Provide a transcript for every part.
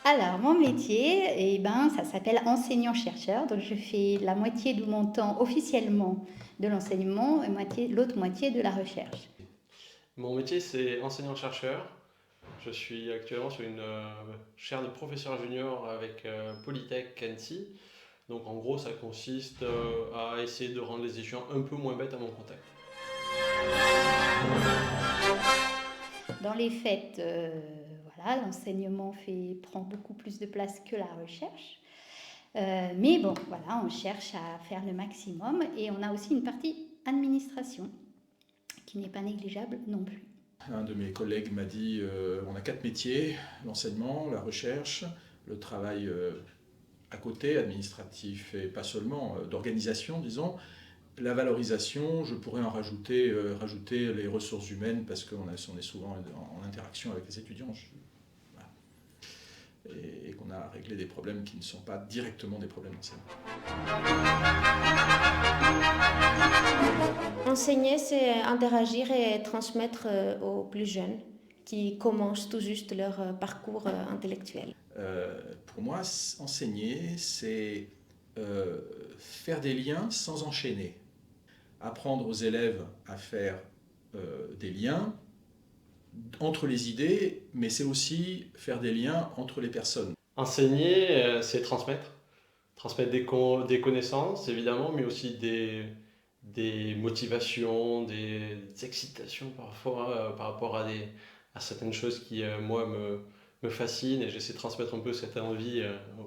Alors, mon métier, ça s'appelle enseignant-chercheur. Donc, je fais la moitié de mon temps officiellement de l'enseignement et l'autre moitié de la recherche. Mon métier, c'est enseignant-chercheur. Je suis actuellement sur une chaire de professeur junior avec Polytech Annecy. Donc en gros, ça consiste à essayer de rendre les étudiants un peu moins bêtes à mon contact. Dans les faits, voilà, l'enseignement prend beaucoup plus de place que la recherche. Mais bon, voilà, on cherche à faire le maximum et on a aussi une partie administration qui n'est pas négligeable non plus. Un de mes collègues m'a dit on a 4 métiers, l'enseignement, la recherche, le travail à côté, administratif et pas seulement, d'organisation, disons. La valorisation, je pourrais en rajouter les ressources humaines parce qu'on est souvent en interaction avec les étudiants. Voilà. Et qu'on a réglé des problèmes qui ne sont pas directement des problèmes d'enseignement. Enseigner, c'est interagir et transmettre aux plus jeunes qui commencent tout juste leur parcours intellectuel. Pour moi, enseigner, c'est faire des liens sans enchaîner. Apprendre aux élèves à faire des liens entre les idées, mais c'est aussi faire des liens entre les personnes. Enseigner, c'est transmettre. Transmettre des connaissances, évidemment, mais aussi des motivations, des excitations parfois par rapport à certaines choses qui, moi, me fascinent. Et j'essaie de transmettre un peu cette envie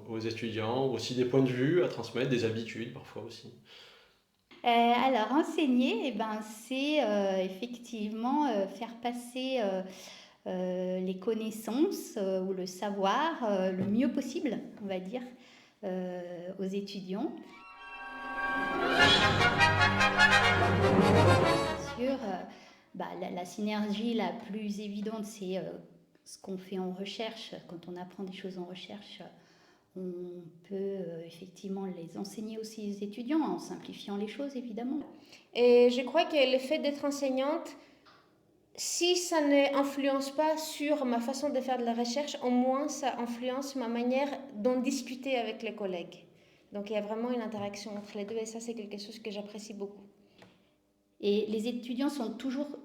aux étudiants. Aussi des points de vue à transmettre, des habitudes parfois aussi. Alors, enseigner, c'est effectivement faire passer les connaissances ou le savoir le mieux possible, on va dire, aux étudiants. Bien sûr, la synergie la plus évidente, c'est ce qu'on fait en recherche. Quand on apprend des choses en recherche, on peut effectivement les enseigner aussi aux étudiants en simplifiant les choses, évidemment. Et je crois que le fait d'être enseignante, si ça n'influence pas sur ma façon de faire de la recherche, au moins ça influence ma manière d'en discuter avec les collègues. Donc il y a vraiment une interaction entre les deux et ça c'est quelque chose que j'apprécie beaucoup. Et les étudiants sont toujours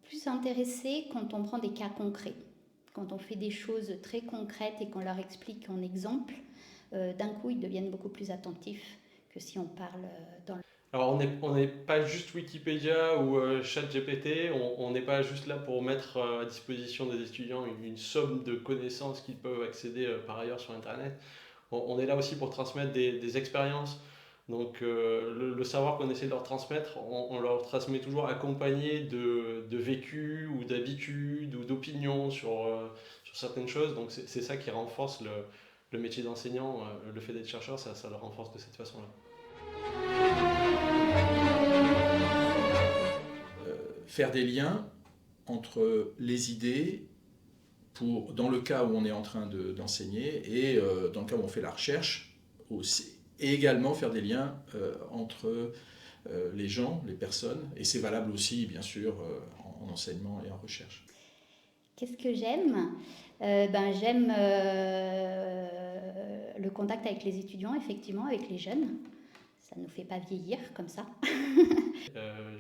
plus intéressés quand on prend des cas concrets. Quand on fait des choses très concrètes et qu'on leur explique en exemple, d'un coup ils deviennent beaucoup plus attentifs que si on parle dans le... Alors on n'est pas juste Wikipédia ou ChatGPT, on n'est pas juste là pour mettre à disposition des étudiants une somme de connaissances qu'ils peuvent accéder par ailleurs sur Internet. On est là aussi pour transmettre des expériences. Donc le savoir qu'on essaie de leur transmettre, on leur transmet toujours accompagné de vécu ou d'habitudes ou d'opinions sur certaines choses. Donc c'est ça qui renforce le métier d'enseignant, le fait d'être chercheur, ça le renforce de cette façon-là. Faire des liens entre les idées, dans le cas où on est en train d'enseigner, et dans le cas où on fait la recherche aussi, et également faire des liens entre les gens, les personnes, et c'est valable aussi, bien sûr, en enseignement et en recherche. Qu'est-ce que j'aime J'aime le contact avec les étudiants, effectivement, avec les jeunes. Ça ne nous fait pas vieillir comme ça.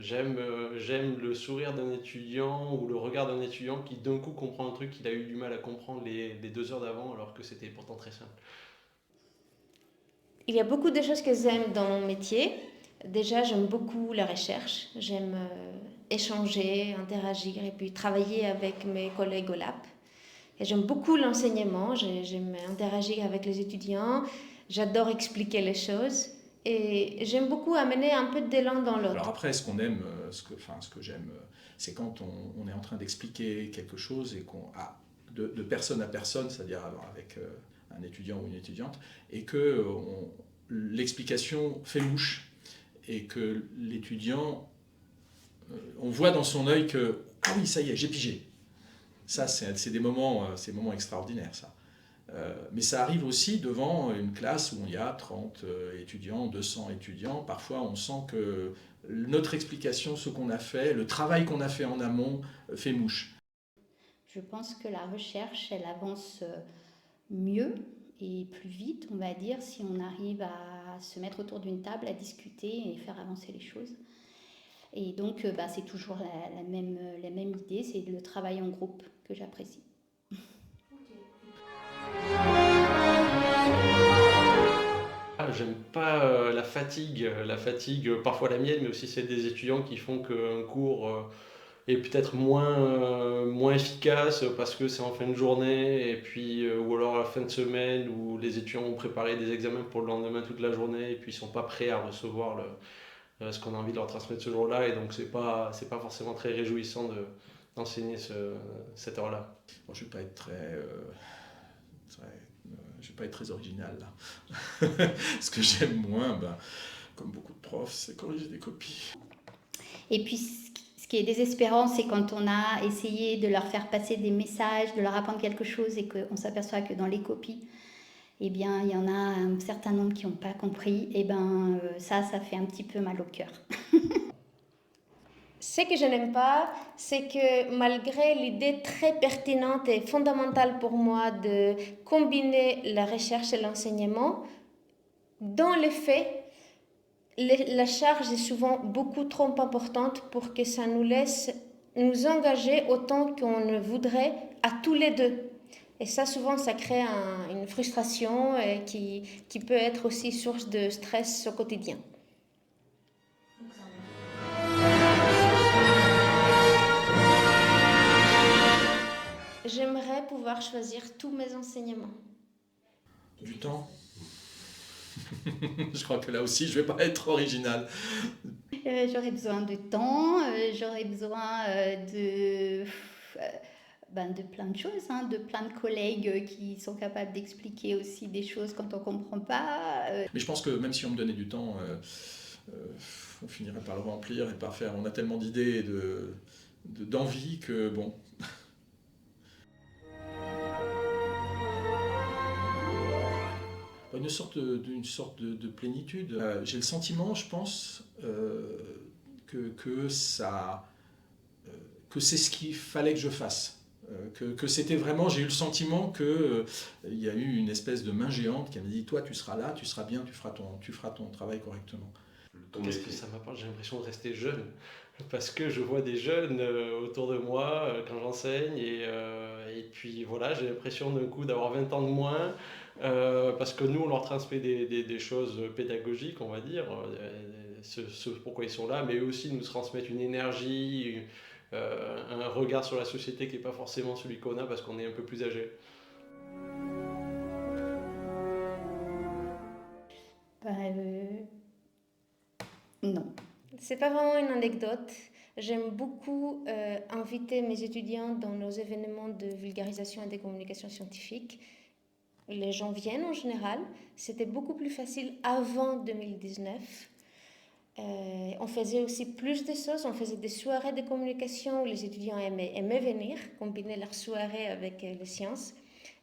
J'aime le sourire d'un étudiant ou le regard d'un étudiant qui d'un coup comprend un truc qu'il a eu du mal à comprendre les 2 heures d'avant alors que c'était pourtant très simple. Il y a beaucoup de choses que j'aime dans mon métier. Déjà, j'aime beaucoup la recherche. J'aime échanger, interagir et puis travailler avec mes collègues au lab. Et j'aime beaucoup l'enseignement. J'aime interagir avec les étudiants. J'adore expliquer les choses. Et j'aime beaucoup amener un peu d'élan dans l'autre. Alors après, ce qu'on aime, ce que j'aime, c'est quand on est en train d'expliquer quelque chose et de personne à personne, c'est-à-dire avec un étudiant ou une étudiante, et que l'explication fait mouche et que l'étudiant, on voit dans son œil que ah oui, ça y est, j'ai pigé. Ça, c'est des moments extraordinaires, ça. Mais ça arrive aussi devant une classe où il y a 30 étudiants, 200 étudiants. Parfois, on sent que notre explication, ce qu'on a fait, le travail qu'on a fait en amont, fait mouche. Je pense que la recherche, elle avance mieux et plus vite, on va dire, si on arrive à se mettre autour d'une table, à discuter et faire avancer les choses. Et donc, c'est toujours la même idée, c'est le travail en groupe que j'apprécie. J'aime pas la fatigue, parfois la mienne, mais aussi celle des étudiants qui font qu'un cours est peut-être moins efficace parce que c'est en fin de journée, et puis, ou alors à la fin de semaine où les étudiants ont préparé des examens pour le lendemain toute la journée, et puis ils sont pas prêts à recevoir ce qu'on a envie de leur transmettre ce jour-là, et donc c'est pas forcément très réjouissant d'enseigner cette heure-là. Bon, je vais pas être je vais pas être très original là. Ce que j'aime moins, comme beaucoup de profs, c'est corriger des copies. Et puis, ce qui est désespérant, c'est quand on a essayé de leur faire passer des messages, de leur apprendre quelque chose et qu'on s'aperçoit que dans les copies, eh bien, il y en a un certain nombre qui n'ont pas compris. Et ça fait un petit peu mal au cœur. Ce que je n'aime pas, c'est que malgré l'idée très pertinente et fondamentale pour moi de combiner la recherche et l'enseignement, dans les faits, la charge est souvent beaucoup trop importante pour que ça nous laisse nous engager autant qu'on le voudrait à tous les deux. Et ça, souvent, ça crée une frustration qui peut être aussi source de stress au quotidien. J'aimerais pouvoir choisir tous mes enseignements. Du temps. Je crois que là aussi, je ne vais pas être original. J'aurais besoin de temps, j'aurais besoin de plein de choses, de plein de collègues qui sont capables d'expliquer aussi des choses quand on ne comprend pas. Mais je pense que même si on me donnait du temps, on finirait par le remplir et par faire. On a tellement d'idées et d'envie que bon. D'une sorte de plénitude. J'ai le sentiment, je pense, que c'est ce qu'il fallait que je fasse. Que c'était vraiment, j'ai eu le sentiment qu'il y a eu une espèce de main géante qui m'a dit, toi tu seras là, tu seras bien, tu feras ton travail correctement. Qu'est-ce que ça m'apporte? J'ai l'impression de rester jeune, parce que je vois des jeunes autour de moi quand j'enseigne, et puis voilà, j'ai l'impression d'un coup d'avoir 20 ans de moins, parce que nous on leur transmet des choses pédagogiques, on va dire, ce pourquoi ils sont là, mais eux aussi nous transmettent une énergie, un regard sur la société qui n'est pas forcément celui qu'on a parce qu'on est un peu plus âgé. Non. C'est pas vraiment une anecdote. J'aime beaucoup inviter mes étudiants dans nos événements de vulgarisation et de communication scientifique. Les gens viennent en général. C'était beaucoup plus facile avant 2019. On faisait aussi plus de choses. On faisait des soirées de communication où les étudiants aimaient venir, combiner leurs soirées avec les sciences.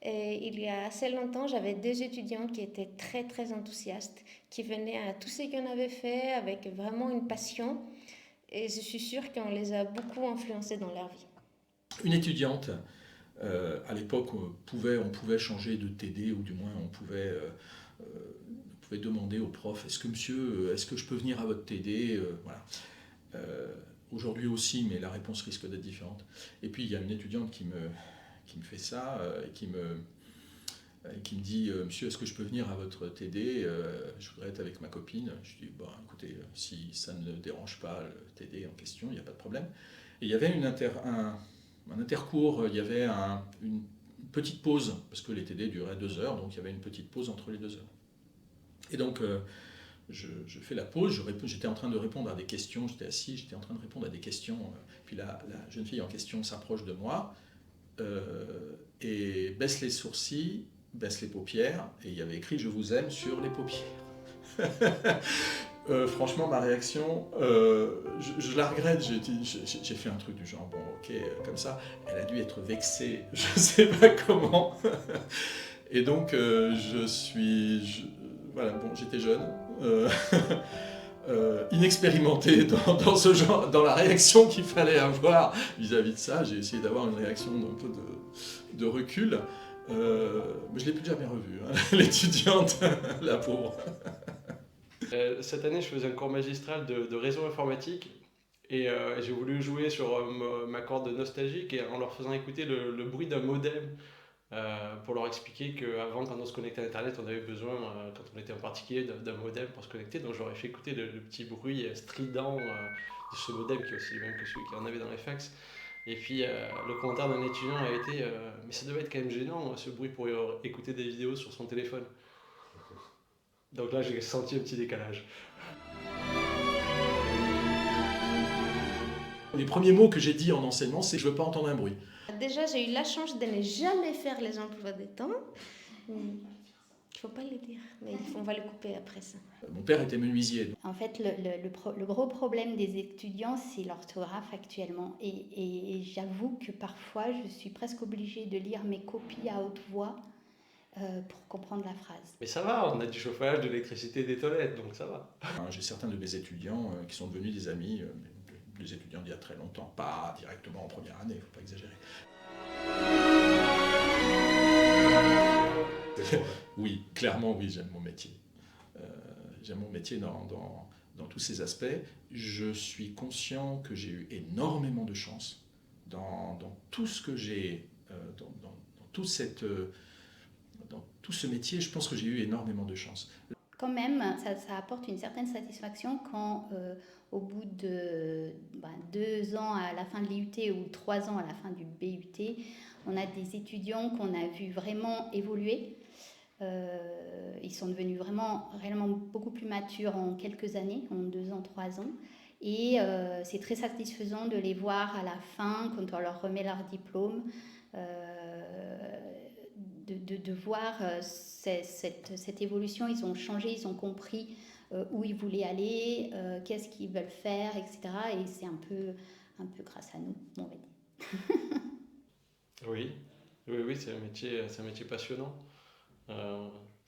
Et il y a assez longtemps, j'avais 2 étudiants qui étaient très, très enthousiastes, qui venaient à tout ce qu'on avait fait avec vraiment une passion. Et je suis sûre qu'on les a beaucoup influencés dans leur vie. Une étudiante, à l'époque, on pouvait changer de TD, ou du moins on pouvait demander au prof, est-ce que je peux venir à votre TD, voilà. Aujourd'hui aussi, mais la réponse risque d'être différente. Et puis il y a une étudiante qui me fait ça, et qui me dit, monsieur, est-ce que je peux venir à votre TD, je voudrais être avec ma copine. Je dis, écoutez, si ça ne dérange pas le TD en question, il n'y a pas de problème. Et il y avait un intercours, il y avait une petite pause, parce que les TD duraient 2 heures, donc il y avait une petite pause entre les 2 heures. Et donc, je fais la pause, j'étais en train de répondre à des questions, j'étais assis, j'étais en train de répondre à des questions, puis la jeune fille en question s'approche de moi, et baisse les sourcils, baisse les paupières, et il y avait écrit « Je vous aime » sur les paupières. Franchement, ma réaction, je la regrette, j'ai fait un truc du genre, bon, ok, comme ça, elle a dû être vexée, je ne sais pas comment. Et donc, voilà, bon, j'étais jeune, inexpérimenté dans ce genre, dans la réaction qu'il fallait avoir vis-à-vis de ça. J'ai essayé d'avoir une réaction d'un peu de recul, Mais je ne l'ai plus jamais revue, hein, l'étudiante, la pauvre. Cette année, je faisais un cours magistral de réseau informatique et j'ai voulu jouer sur ma corde nostalgique et en leur faisant écouter le bruit d'un modem pour leur expliquer qu'avant, quand on se connectait à Internet, on avait besoin, quand on était en particulier, d'un modem pour se connecter. Donc j'aurais fait écouter le petit bruit strident de ce modem qui est aussi le même que celui qu'il y en avait dans les fax. Et puis le commentaire d'un étudiant a été mais ça devait être quand même gênant ce bruit pour écouter des vidéos sur son téléphone. Donc là j'ai senti un petit décalage. Les premiers mots que j'ai dit en enseignement, c'est « je ne veux pas entendre un bruit ». Déjà, j'ai eu la chance de ne jamais faire les emplois de temps. Il ne faut pas le dire, mais on va le couper après ça. Mon père était menuisier. En fait, le gros problème des étudiants, c'est l'orthographe actuellement. Et j'avoue que parfois, je suis presque obligée de lire mes copies à haute voix pour comprendre la phrase. Mais ça va, on a du chauffage, de l'électricité, des toilettes, donc ça va. J'ai certains de mes étudiants qui sont devenus des amis, des étudiants d'il y a très longtemps, pas directement en première année, il ne faut pas exagérer. Oui, clairement, oui, j'aime mon métier. J'aime mon métier dans tous ses aspects. Je suis conscient que j'ai eu énormément de chance dans tout ce que j'ai, dans tout ce métier. Je pense que j'ai eu énormément de chance. Quand même, ça apporte une certaine satisfaction quand, au bout de 2 ans à la fin de l'IUT ou 3 ans à la fin du BUT, on a des étudiants qu'on a vu vraiment évoluer. Ils sont devenus réellement beaucoup plus matures en quelques années, en 2 ans, 3 ans. Et c'est très satisfaisant de les voir à la fin, quand on leur remet leur diplôme, de voir cette évolution. Ils ont changé, ils ont compris où ils voulaient aller, qu'est-ce qu'ils veulent faire, etc. Et c'est un peu grâce à nous, on va dire. Oui, c'est un métier passionnant.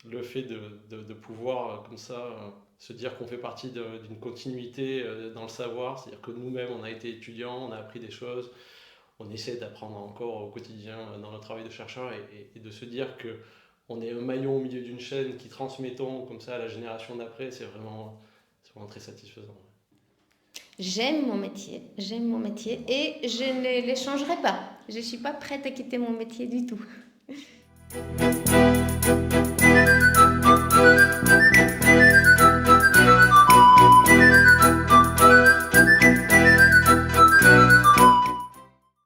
Le fait de pouvoir, comme ça, se dire qu'on fait partie d'une continuité dans le savoir, c'est-à-dire que nous-mêmes, on a été étudiants, on a appris des choses, on essaie d'apprendre encore au quotidien dans notre travail de chercheur et de se dire qu'on est un maillon au milieu d'une chaîne qui transmettons comme ça à la génération d'après, c'est vraiment très satisfaisant. J'aime mon métier et je ne le changerai pas. Je ne suis pas prête à quitter mon métier du tout.